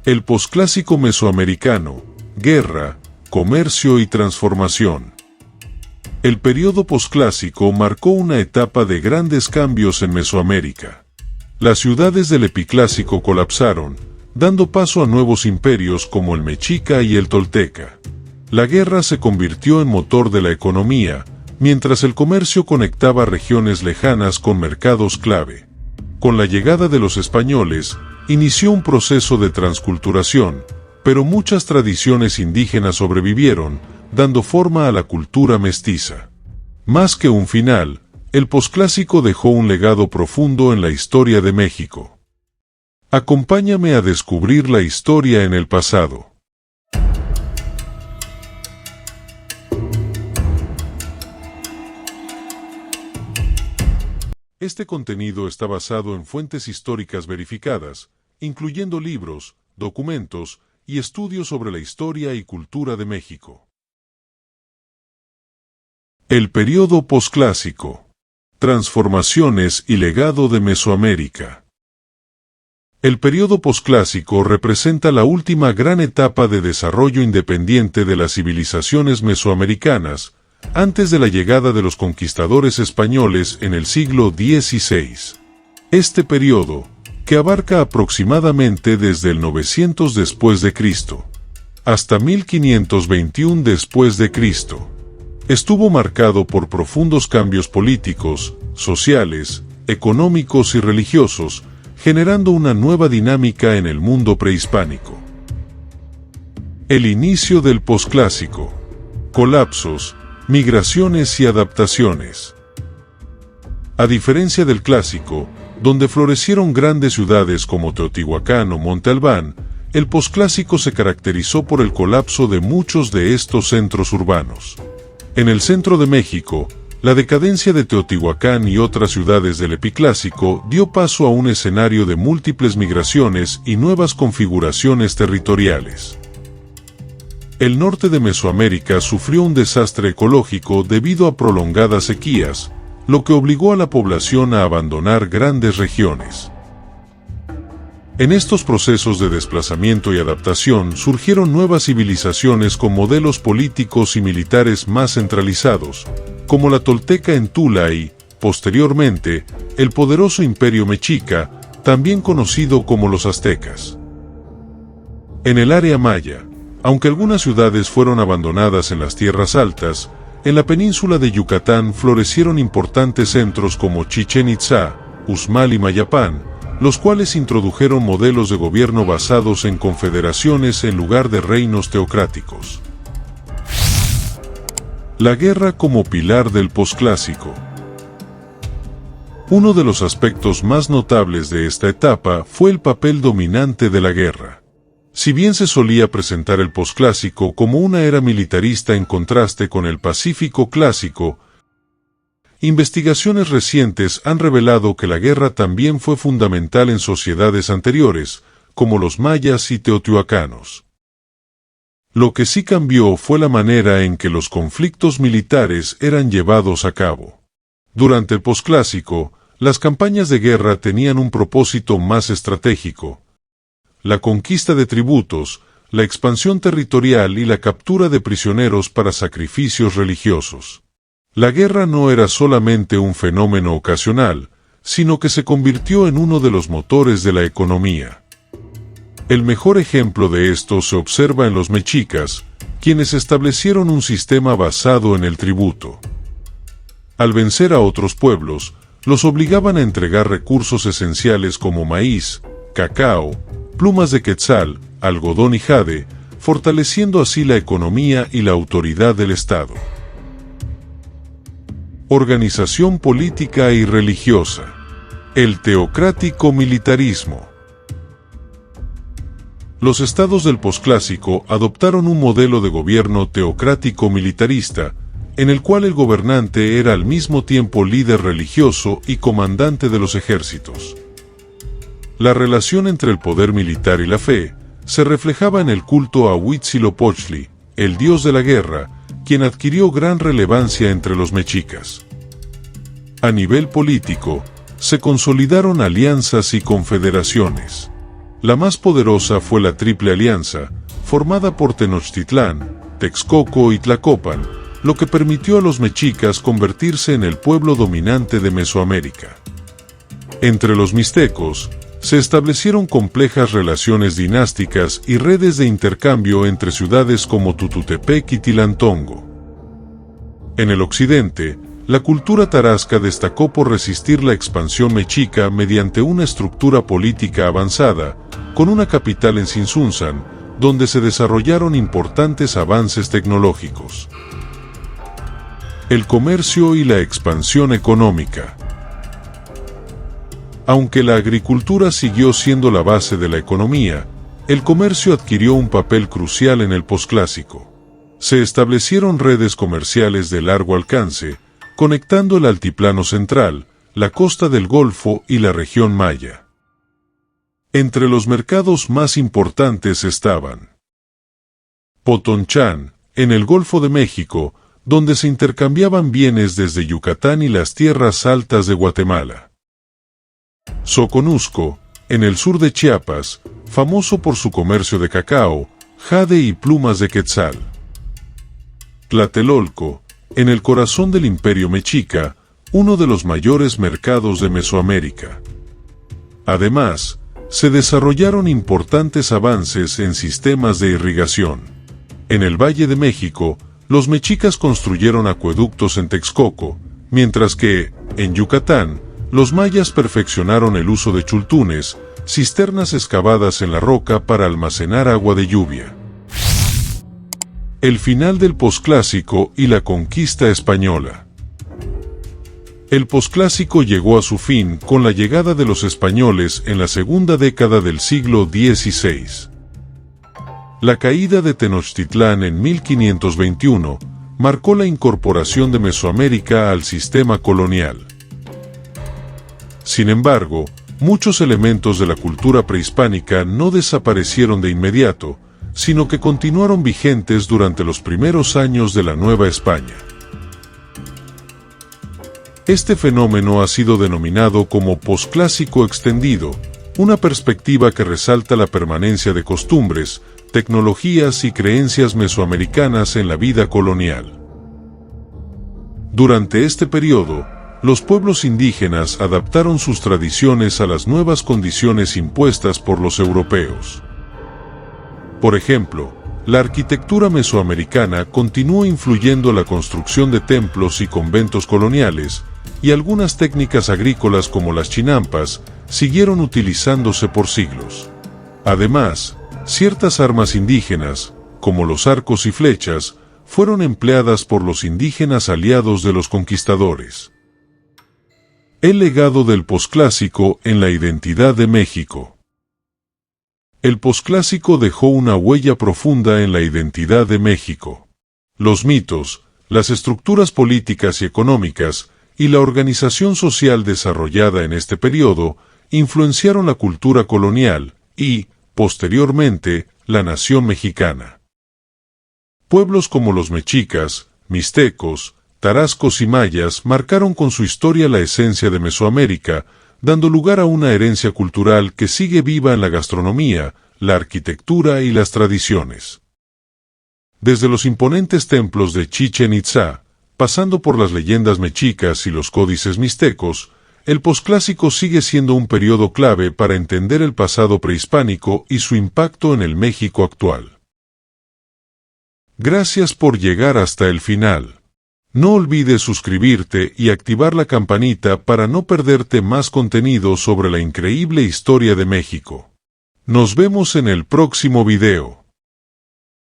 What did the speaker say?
El posclásico mesoamericano, guerra, comercio y transformación. El periodo posclásico marcó una etapa de grandes cambios en Mesoamérica. Las ciudades del epiclásico colapsaron, dando paso a nuevos imperios como el mexica y el tolteca. La guerra se convirtió en motor de la economía, mientras el comercio conectaba regiones lejanas con mercados clave. Con la llegada de los españoles, inició un proceso de transculturación, pero muchas tradiciones indígenas sobrevivieron, dando forma a la cultura mestiza. Más que un final, el posclásico dejó un legado profundo en la historia de México. Acompáñame a descubrir la historia en el pasado. Este contenido está basado en fuentes históricas verificadas, incluyendo libros, documentos y estudios sobre la historia y cultura de México. El período posclásico. Transformaciones y legado de Mesoamérica. El período posclásico representa la última gran etapa de desarrollo independiente de las civilizaciones mesoamericanas, antes de la llegada de los conquistadores españoles en el siglo XVI. Este período, que abarca aproximadamente desde el 900 después de Cristo hasta 1521 después de Cristo, estuvo marcado por profundos cambios políticos, sociales, económicos y religiosos, generando una nueva dinámica en el mundo prehispánico. El inicio del posclásico. Colapsos, migraciones y adaptaciones. A diferencia del clásico, donde florecieron grandes ciudades como Teotihuacán o Monte Albán, el posclásico se caracterizó por el colapso de muchos de estos centros urbanos. En el centro de México, la decadencia de Teotihuacán y otras ciudades del epiclásico dio paso a un escenario de múltiples migraciones y nuevas configuraciones territoriales. El norte de Mesoamérica sufrió un desastre ecológico debido a prolongadas sequías, lo que obligó a la población a abandonar grandes regiones. En estos procesos de desplazamiento y adaptación surgieron nuevas civilizaciones con modelos políticos y militares más centralizados, como la tolteca en Tula y, posteriormente, el poderoso imperio mexica, también conocido como los aztecas. En el área maya, aunque algunas ciudades fueron abandonadas en las tierras altas, en la península de Yucatán florecieron importantes centros como Chichén Itzá, Uxmal y Mayapán, los cuales introdujeron modelos de gobierno basados en confederaciones en lugar de reinos teocráticos. La guerra como pilar del posclásico. Uno de los aspectos más notables de esta etapa fue el papel dominante de la guerra. Si bien se solía presentar el posclásico como una era militarista en contraste con el Pacífico clásico, investigaciones recientes han revelado que la guerra también fue fundamental en sociedades anteriores, como los mayas y teotihuacanos. Lo que sí cambió fue la manera en que los conflictos militares eran llevados a cabo. Durante el posclásico, las campañas de guerra tenían un propósito más estratégico: la conquista de tributos, la expansión territorial y la captura de prisioneros para sacrificios religiosos. La guerra no era solamente un fenómeno ocasional, sino que se convirtió en uno de los motores de la economía. El mejor ejemplo de esto se observa en los mexicas, quienes establecieron un sistema basado en el tributo. Al vencer a otros pueblos, los obligaban a entregar recursos esenciales como maíz, cacao, plumas de quetzal, algodón y jade, fortaleciendo así la economía y la autoridad del Estado. Organización política y religiosa. El teocrático militarismo. Los estados del posclásico adoptaron un modelo de gobierno teocrático militarista, en el cual el gobernante era al mismo tiempo líder religioso y comandante de los ejércitos. La relación entre el poder militar y la fe se reflejaba en el culto a Huitzilopochtli, el dios de la guerra, quien adquirió gran relevancia entre los mexicas. A nivel político, se consolidaron alianzas y confederaciones. La más poderosa fue la Triple Alianza, formada por Tenochtitlán, Texcoco y Tlacopan, lo que permitió a los mexicas convertirse en el pueblo dominante de Mesoamérica. Entre los mixtecos, se establecieron complejas relaciones dinásticas y redes de intercambio entre ciudades como Tututepec y Tilantongo. En el occidente, la cultura tarasca destacó por resistir la expansión mexica mediante una estructura política avanzada, con una capital en Tzintzuntzan, donde se desarrollaron importantes avances tecnológicos. El comercio y la expansión económica. Aunque la agricultura siguió siendo la base de la economía, el comercio adquirió un papel crucial en el posclásico. Se establecieron redes comerciales de largo alcance, conectando el altiplano central, la costa del Golfo y la región maya. Entre los mercados más importantes estaban Potonchán, en el Golfo de México, donde se intercambiaban bienes desde Yucatán y las tierras altas de Guatemala. Soconusco, en el sur de Chiapas, famoso por su comercio de cacao, jade y plumas de quetzal. Tlatelolco, en el corazón del Imperio Mexica, uno de los mayores mercados de Mesoamérica. Además, se desarrollaron importantes avances en sistemas de irrigación. En el Valle de México, los mexicas construyeron acueductos en Texcoco, mientras que, en Yucatán, los mayas perfeccionaron el uso de chultunes, cisternas excavadas en la roca para almacenar agua de lluvia. El final del posclásico y la conquista española. El posclásico llegó a su fin con la llegada de los españoles en la segunda década del siglo XVI. La caída de Tenochtitlán en 1521 marcó la incorporación de Mesoamérica al sistema colonial. Sin embargo, muchos elementos de la cultura prehispánica no desaparecieron de inmediato, sino que continuaron vigentes durante los primeros años de la Nueva España. Este fenómeno ha sido denominado como posclásico extendido, una perspectiva que resalta la permanencia de costumbres, tecnologías y creencias mesoamericanas en la vida colonial. Durante este periodo, los pueblos indígenas adaptaron sus tradiciones a las nuevas condiciones impuestas por los europeos. Por ejemplo, la arquitectura mesoamericana continuó influyendo la construcción de templos y conventos coloniales, y algunas técnicas agrícolas como las chinampas siguieron utilizándose por siglos. Además, ciertas armas indígenas, como los arcos y flechas, fueron empleadas por los indígenas aliados de los conquistadores. El legado del posclásico en la identidad de México. El posclásico dejó una huella profunda en la identidad de México. Los mitos, las estructuras políticas y económicas, y la organización social desarrollada en este periodo, influenciaron la cultura colonial y, posteriormente, la nación mexicana. Pueblos como los mexicas, mixtecos, tarascos y mayas marcaron con su historia la esencia de Mesoamérica, dando lugar a una herencia cultural que sigue viva en la gastronomía, la arquitectura y las tradiciones. Desde los imponentes templos de Chichén Itzá, pasando por las leyendas mexicas y los códices mixtecos, el posclásico sigue siendo un periodo clave para entender el pasado prehispánico y su impacto en el México actual. Gracias por llegar hasta el final. No olvides suscribirte y activar la campanita para no perderte más contenido sobre la increíble historia de México. Nos vemos en el próximo video.